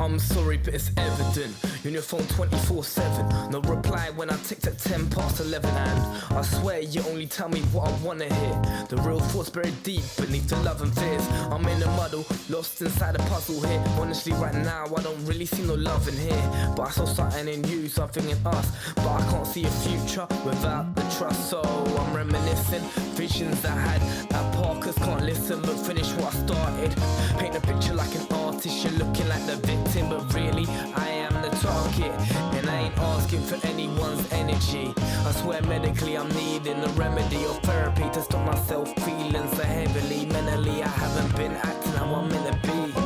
I'm sorry, but it's evident. You're on your phone 24/7. No reply when I text at 10 past 11. And I swear you only tell me what I wanna hear. The real thoughts buried deep beneath the love and fears. I'm in a muddle, lost inside a puzzle here. Honestly, right now I don't really see no love in here. But I saw something in you, something in us. But I can't see a future without the trust. So I'm reminiscing visions I had at Parkers. Can't listen but finish what I started. Paint a picture like an artist. You're looking like the victim, but really I am the target. And I ain't asking for anyone's energy. I swear medically I'm needing a remedy or therapy to stop myself feeling so heavily. Mentally I haven't been acting how I'm meant to be.